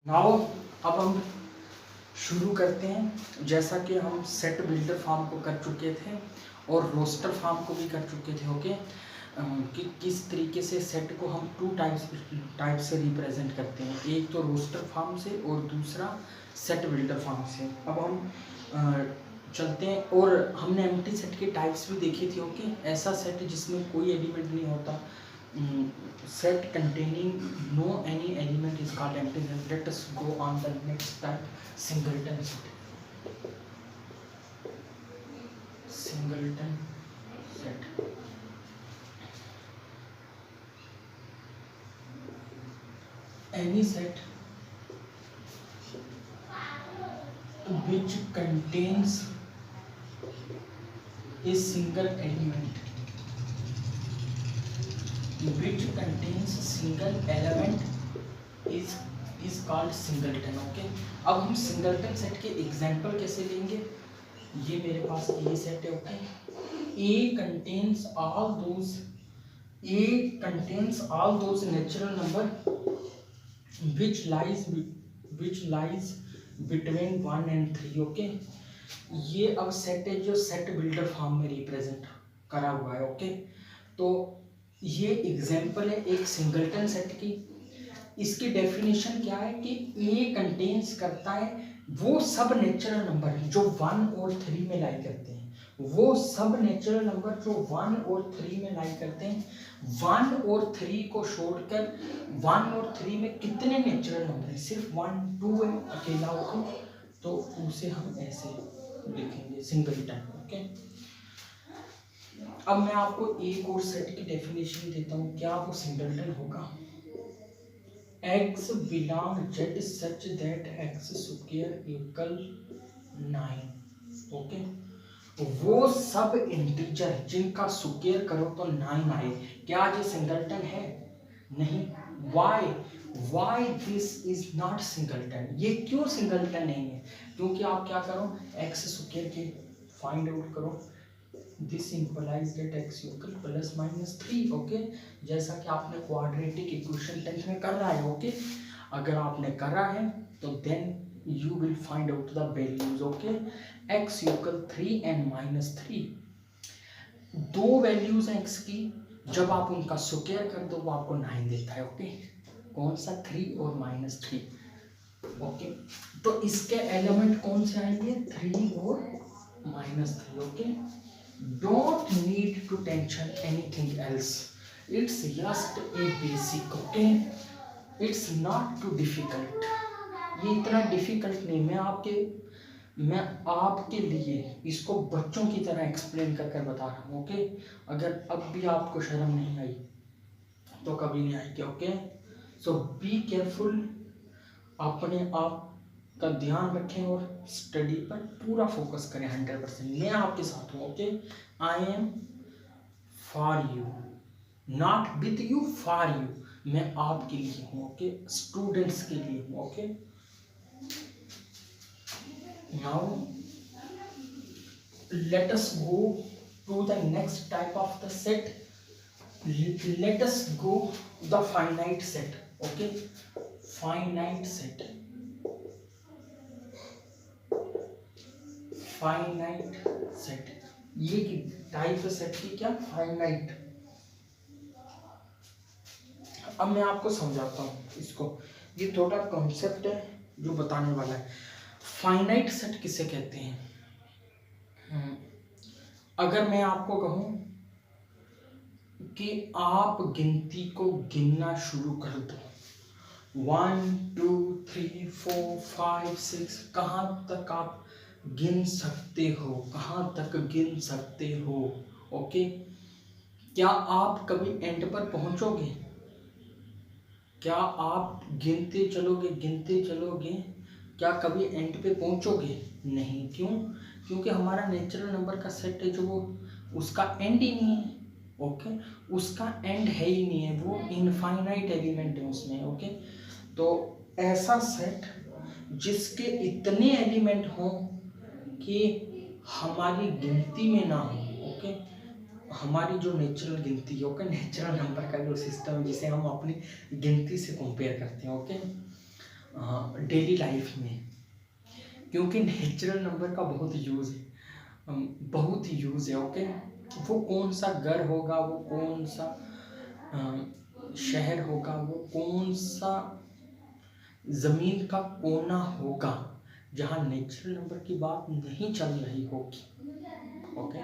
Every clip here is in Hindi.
नाउ अब हम शुरू करते हैं। जैसा कि हम सेट बिल्डर फॉर्म को कर चुके थे और रोस्टर फॉर्म को भी कर चुके थे। ओके, कि किस तरीके से सेट को हम टू टाइप से रिप्रेजेंट करते हैं, एक तो रोस्टर फॉर्म से और दूसरा सेट बिल्डर फॉर्म से। अब हम चलते हैं और हमने एम्प्टी सेट के टाइप्स भी देखे थे। ओके, ऐसा सेट जिसमें कोई एलिमेंट नहीं होता, set containing no any element is called empty set. Let us go on the next type, singleton set. Singleton set. Any set which contains a single element, which contains single element is called singleton. Okay, अब हम सिंगलटन सेट के एग्जांपल कैसे लेंगे। ये मेरे पास ए सेट है। Okay, A contains all those natural number which lies between 1 and 3. Okay, ये अब सेट है जो सेट बिल्डर फॉर्म में रिप्रेजेंट करा हुआ है। ओके, तो ये एग्जांपल है एक सिंगलटन सेट की। इसकी डेफिनेशन क्या है कि ए कंटेन्स करता है वो सब नेचुरल नंबर जो 1 और 3 में लाई करते हैं, वो सब नेचुरल नंबर जो 1 और 3 में लाई करते हैं। 1 और 3 को छोड़कर 1 और 3 में कितने नेचुरल नंबर हैं, सिर्फ 1 2 है अकेला होगा, तो उसे हम ऐसे लिखेंगे सिंगलटन। ओके, अब मैं आपको एक और सेट की डेफिनेशन देता हूँ, क्या वो सिंगलटन होगा। X belong Z such that X square equal 9. Okay, वो सब इंटीजर जिनका स्क्वायर करो तो 9 आए, क्या ये सिंगलटन है? नहीं। Why this is not singleton. ये क्यों सिंगलटन नहीं है? क्योंकि आप क्या करो, एक्स स्क्वायर के फाइंड आउट करो, this implies that x equal plus minus 3। Okay, जैसा कि आपने क्वाड्रेटिक इक्वेशन 10th में कर रहा है। ओके, अगर आपने करा है तो then you will find out the values. Okay, x equal 3 and minus 3, दो वैल्यूज हैं x की, जब आप उनका स्क्वायर कर दो वो आपको 9 देता है। ओके, कौन सा? 3 और माइनस 3। ओके, तो इसके एलिमेंट कौन से आएंगे? 3 और minus 3। Okay, don't need to tension anything else, it's just a basic. okay, it's not too difficult. ये इतना डिफिकल्ट नहीं। मैं आपके लिए इसको बच्चों की तरह एक्सप्लेन कर कर बता रहा हूँ। ओके, अगर अब भी आपको शर्म नहीं आई तो कभी नहीं आएगी। ओके, सो बी केयरफुल, अपने आप का ध्यान रखें और स्टडी पर पूरा फोकस करें 100%। मैं आपके साथ हूँ। Okay, I am for you, not with you, for you. मैं आपके लिए हूँ। ओके, स्टूडेंट्स के लिए हूँ। Okay, now let us go to the next type of the set. Let us go the finite set. Okay, finite set, finite set, ये टाइप सेट की क्या? फाइनाइट। अब मैं आपको समझाता हूँ इसको, ये थोड़ा कॉन्सेप्ट है जो बताने वाला है। फाइनाइट सेट किसे कहते हैं? अगर मैं आपको कहूँ कि आप गिनती को गिनना शुरू कर दो, 1 2 3 4 5 6, कहाँ तक आप गिन सकते हो, कहाँ तक गिन सकते हो। ओके, क्या आप कभी एंड पर पहुंचोगे? क्या आप गिनते चलोगे, क्या कभी एंड पे पहुंचोगे? नहीं। क्यों? क्योंकि हमारा नेचुरल नंबर का सेट है जो वो उसका एंड ही नहीं है। ओके, उसका एंड है ही नहीं है, वो इनफाइनाइट एलिमेंट है उसमें। ओके, तो ऐसा सेट जिसके इतने एलिमेंट हों कि हमारी गिनती में ना हो। ओके, हमारी जो नेचुरल गिनती है, ओके, नेचुरल नंबर का जो सिस्टम जिसे हम अपनी गिनती से कंपेयर करते हैं। ओके, डेली लाइफ में, क्योंकि नेचुरल नंबर का बहुत यूज़ है, बहुत यूज़ है। ओके, वो कौन सा घर होगा, वो कौन सा शहर होगा, वो कौन सा ज़मीन का कोना होगा जहाँ नेचुरल नंबर की बात नहीं चल रही होगी। ओके,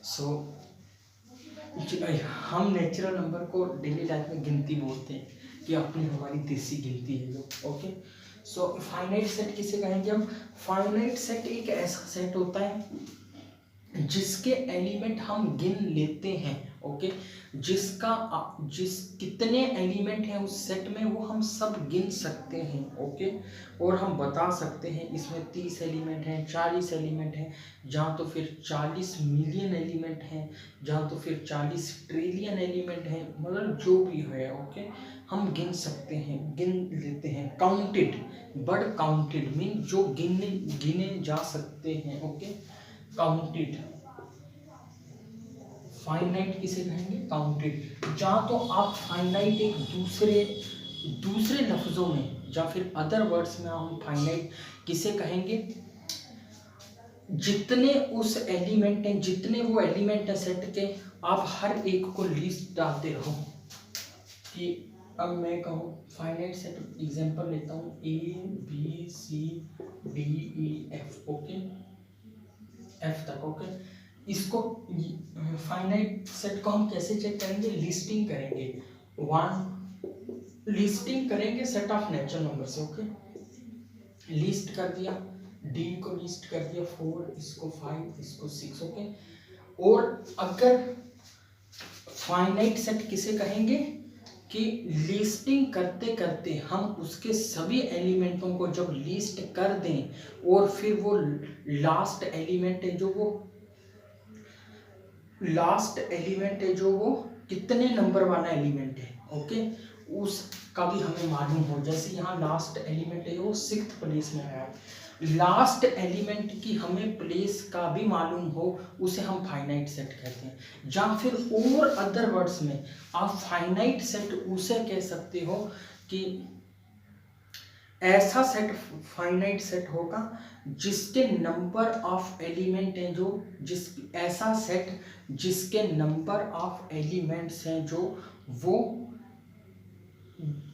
सो हम नेचुरल नंबर को डेली लाइफ में गिनती बोलते हैं कि अपनी हमारी देसी गिनती है जो। ओके, सो फाइनाइट सेट किसे कहेंगे हम? फाइनाइट सेट एक ऐसा सेट होता है जिसके एलिमेंट हम गिन लेते हैं। ओके, जिस कितने एलिमेंट हैं उस सेट में वो हम सब गिन सकते हैं। ओके, और हम बता सकते हैं इसमें 30 एलिमेंट हैं, 40 एलिमेंट हैं, जहाँ तो फिर 40 मिलियन एलिमेंट हैं, जहाँ तो फिर 40 ट्रिलियन एलिमेंट हैं, मतलब जो भी है। ओके, हम गिन सकते हैं, गिन लेते हैं। काउंटेड, बट काउंटेड मीन जो गिने जा सकते हैं। Okay, counted. फाइनाइट किसे कहेंगे? काउंटेड। जहाँ तो आप फाइनाइट एक दूसरे लफ्जों में या फिर अदर वर्ड्स में हम फाइनाइट किसे कहेंगे? जितने उस एलिमेंट हैं, जितने वो एलिमेंट है सेट के, आप हर एक को लिस्ट डालते रहो। कि अब मैं कहूँ फाइनाइट सेट एग्जांपल लेता हूँ, ABCDEF। ओके, F तक। ओके, इसको फाइनाइट सेट को हम कैसे चेक करेंगे? लिस्टिंग करेंगे। लिस्टिंग करेंगे सेट ऑफ नेचुरल नंबर से। ओके, लिस्ट कर दिया, D को लिस्ट कर दिया 4, इसको 5, इसको 6। ओके, और अगर फाइनाइट सेट किसे कहेंगे कि लिस्टिंग करते करते हम उसके सभी एलिमेंटों को जब लिस्ट कर दें और फिर वो लास्ट एलिमेंट है जो वो कितने नंबर वाला एलिमेंट है। ओके, उसका भी हमें मालूम हो। जैसे यहाँ लास्ट एलिमेंट है वो 6th प्लेस में आया, लास्ट एलिमेंट की हमें प्लेस का भी मालूम हो, उसे हम फाइनाइट सेट कहते हैं। या फिर और अदर वर्ड्स में आप फाइनाइट सेट उसे कह सकते हो कि ऐसा सेट फाइनाइट सेट होगा जिसके नंबर ऑफ एलिमेंट हैं ऐसा सेट जिसके नंबर ऑफ एलिमेंट्स हैं जो वो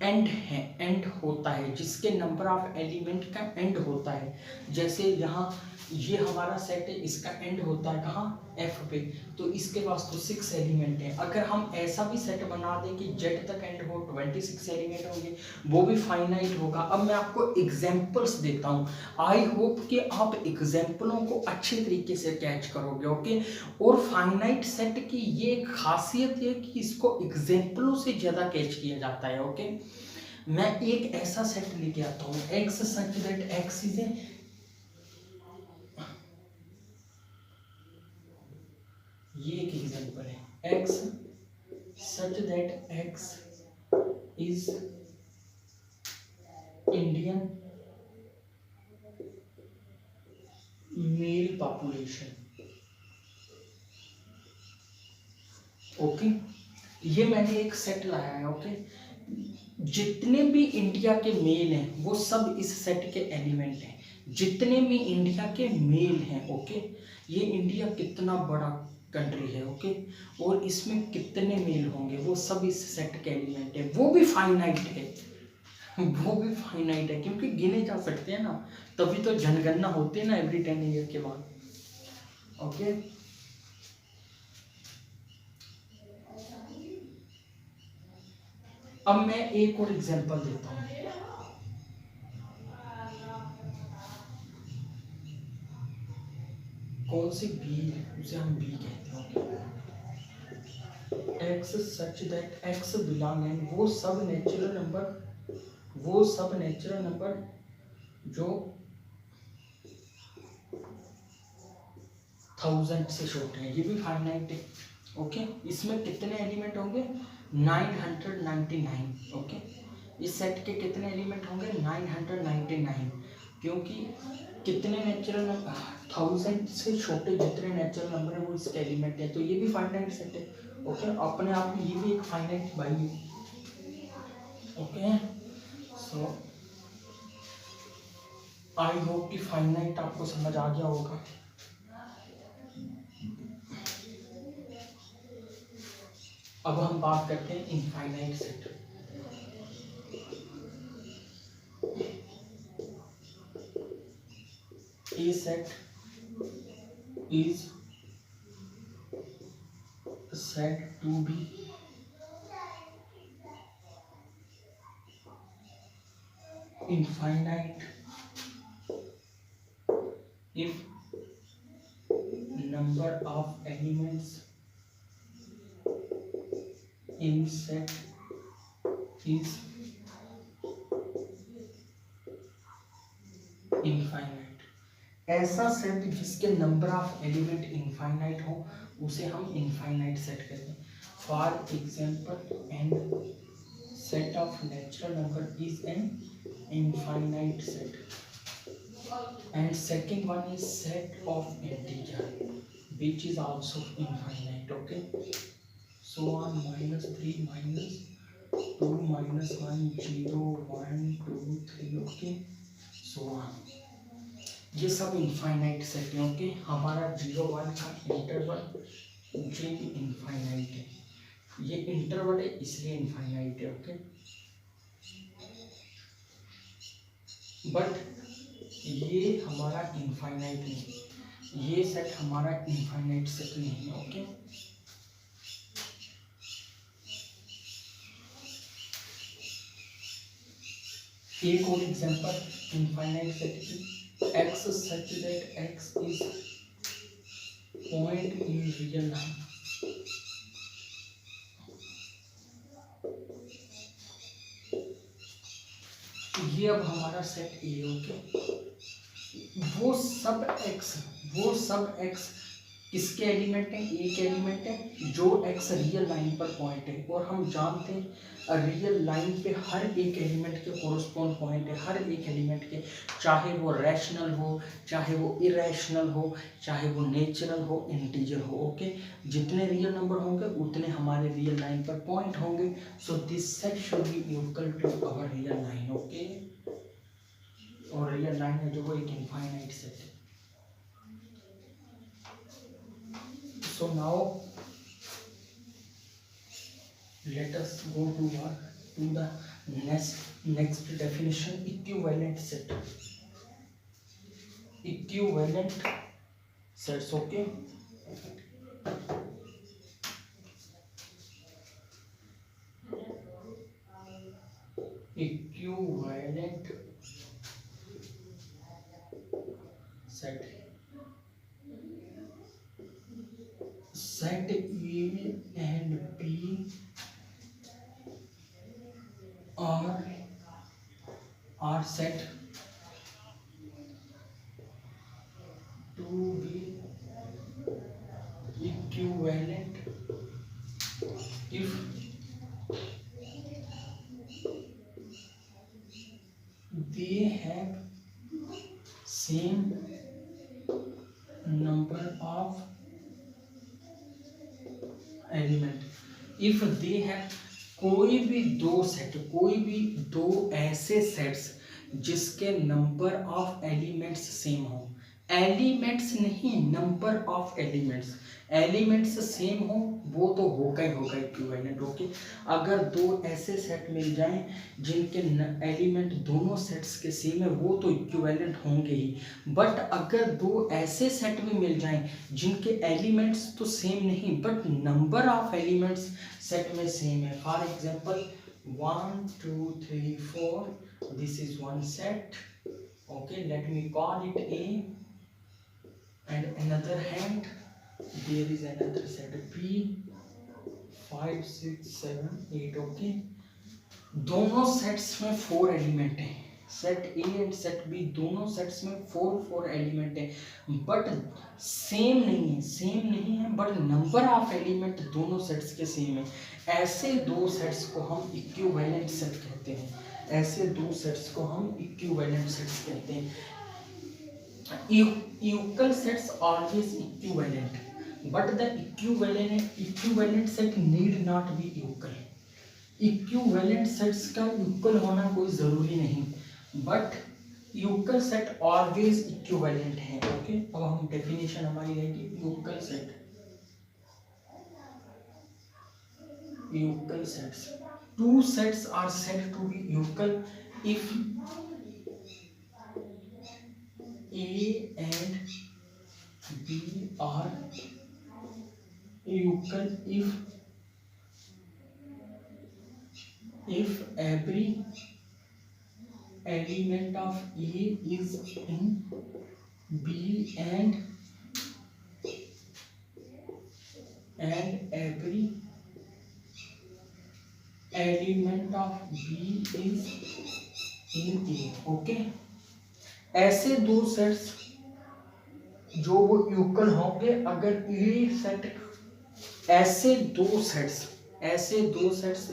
एंड होता है, जिसके नंबर ऑफ एलिमेंट का एंड होता है। जैसे यहाँ ये हमारा सेट है, इसका एंड होता है कहाँ? F पे, तो इसके पास तो 6 एलिमेंट हैं। अगर हम ऐसा भी सेट बना दें कि Z तक एंड हो, 26 एलिमेंट होंगे, वो भी फाइनाइट होगा। अब मैं आपको एग्जांपल्स देता हूँ, आई होप कि आप एग्जांपलों को अच्छे तरीके से कैच करोगे। ओके, और फाइनाइट सेट की ये खासियत है कि इसको एग्जांपलों से ज़्यादा कैच किया जाता है। ओके, मैं एक ऐसा सेट लेके आता हूँ, X such that X is a, ये एक एग्जांपल है, X such that X is Indian male population। Okay, ये मैंने एक सेट लाया है। ओके, जितने भी इंडिया के मेल हैं वो सब इस सेट के एलिमेंट हैं, जितने भी इंडिया के मेल हैं। ओके, ये इंडिया कितना बड़ा कंट्री है। ओके, और इसमें कितने मेल होंगे वो सब इस सेट के एलिमेंट है। वो भी फाइनाइट है, क्योंकि गिने जा सकते हैं ना, तभी तो जनगणना होती है ना एवरी 10 ईयर के बाद। ओके, अब मैं एक और एग्जांपल देता हूँ। कौन सी बी, उसे हम बी कहते हैं। X such that X belong in वो सब नेचुरल नंबर जो 1000 से छोटे हैं, ये भी फाइनाइट है। ओके, इसमें कितने एलिमेंट होंगे? 999। ओके, इस सेट के कितने एलिमेंट होंगे? 999, क्योंकि कितने नेचुरल नंबर 1000 से छोटे जितने नेचुरल नंबर है वो इसके एलिमेंट है, तो ये भी फाइनाइट सेट है। ओके, अपने आप में ये भी एक फाइनाइट बाई है। ओके, सो आई होप कि फाइनाइट आपको समझ आ गया होगा। अब हम बात करते हैं infinite set. A set is said to be infinite if number of elements in set is infinite। ऐसा सेट जिसके नंबर ऑफ एलिमेंट इनफाइनाइट हो उसे हम इनफाइनाइट सेट कहते हैं। For example an set of natural number is an infinite set, and second one is set of integer which is also infinite, okay, so on -3 -2 -1 0 1 2 3, okay, so on। ये सब इनफाइनाइट सेट है, ओके। हमारा 0 1 का इंटरवल ये इनफाइनाइट है, ये इंटरवल है इसलिए इनफाइनाइट है, ओके। बट ये हमारा इनफाइनाइट नहीं, ये सेट हमारा इनफाइनाइट सेट नहीं है, ओके। एक और एग्जांपल इनफाइनाइट सेट की, x such that x is point in real line। ये अब हमारा सेट ए, ओके। वो सब x किसके एलिमेंट है, ए के एलिमेंट है, जो x रियल लाइन पर पॉइंट है। और हम जानते हैं रियल लाइन पे हर एक एलिमेंट के कोरस्पॉन्ड पॉइंट है, हर एक एलिमेंट के, चाहे वो रैशनल हो, चाहे वो इरेशनल हो, चाहे वो नेचुरल हो, इंटीजर हो, ओके। जितने रियल नंबर होंगे उतने हमारे रियल लाइन पर पॉइंट होंगे। So this set should be equal to our real line, okay. और रियल लाइन है जो वो एक इनफाइनाइट सेट है। So now let us go to the next definition, equivalent set। Equivalent sets, okay। Equivalent set, set A and B are set to be equivalent if they have same number of element. If they have, कोई भी दो ऐसे सेट्स जिसके नंबर ऑफ एलिमेंट्स सेम हो, एलिमेंट्स नहीं, number of elements, elements same हो वो तो होगा ही होगा इक्विवेलेंट, ओके। अगर दो ऐसे सेट मिल जाएं जिनके एलिमेंट दोनों सेट्स के सेम है वो तो इक्विवेलेंट होंगे ही। बट अगर दो ऐसे सेट भी मिल जाएं जिनके एलिमेंट्स तो सेम नहीं but number of elements set में सेम है, for example 1 2 3 4, this is one set, okay, let me call it A, and another hand there is another set B, 5 6 7 8, okay। दोनों सेट्स में 4 एलिमेंट हैं, set A and set B दोनों सेट्स में 4 एलिमेंट है, बट सेम नहीं है बट नंबर ऑफ एलिमेंट दोनों सेट्स के सेम है। ऐसे दो सेट्स को हम इक्विवेलेंट सेट कहते हैं, ऐसे दो सेट्स को हम इक्विवेलेंट सेट्स कहते हैं। Equal sets always equivalent, but the equivalent set need not be equal। Equivalent sets का इक्वल होना कोई ज़रूरी नहीं, but equal set always equivalent है। ओके, अब हम डेफिनेशन हमारी रहेगी equal set. Equal sets, two sets are said to be equal if A and B are equal if every element of A is in B and every element of B is in A। Okay, ऐसे दो सेट्स जो वो यूक्ल होंगे अगर ए सेट, ऐसे दो सेट्स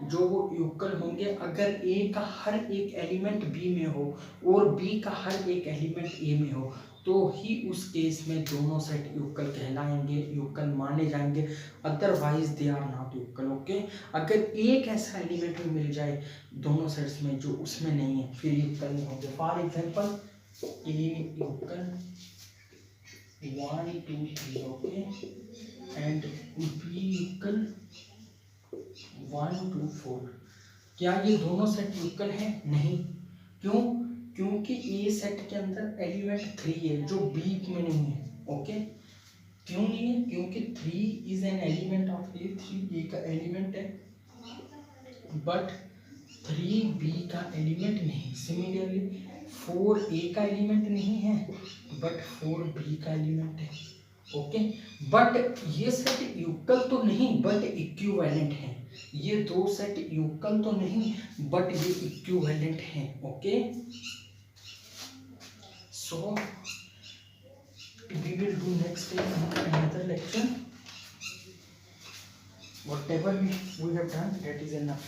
जो वो यूक्ल होंगे अगर ए का हर एक एलिमेंट बी में हो और बी का हर एक एलिमेंट ए में हो, तो ही उस केस में दोनों सेट यूक्ल कहलाएंगे, यूक्ल माने जाएंगे, otherwise they are not equal. Okay, अगर एक ऐसा एलिमेंट में मिल जाए दोनों सेट्स में जो उसमें नहीं है, फिर यूक्ल नहीं होंगे। For example A equal 1 2 3, okay, and B equal 1 2 4। क्या ये दोनों सेट यूक्ल हैं? नहीं। क्यों? क्योंकि ए सेट के अंदर एलिमेंट 3 है जो बी में नहीं है। ओके, क्यों नहीं है? क्योंकि 3 इज एन एलिमेंट ऑफ ए, 3 ए का एलिमेंट है, बट 3 बी का एलिमेंट नहीं। सिमिलरली 4 ए का एलिमेंट नहीं है, बट 4 बी का एलिमेंट है। ओके, बट ये सेट यूक्ल तो नहीं बट इक्विवेलेंट है। ये दो सेट यूक्ल तो नहीं बट ये इक्विवेलेंट हैं। Okay, so we will do next time in another lecture. Whatever we have done, that is enough.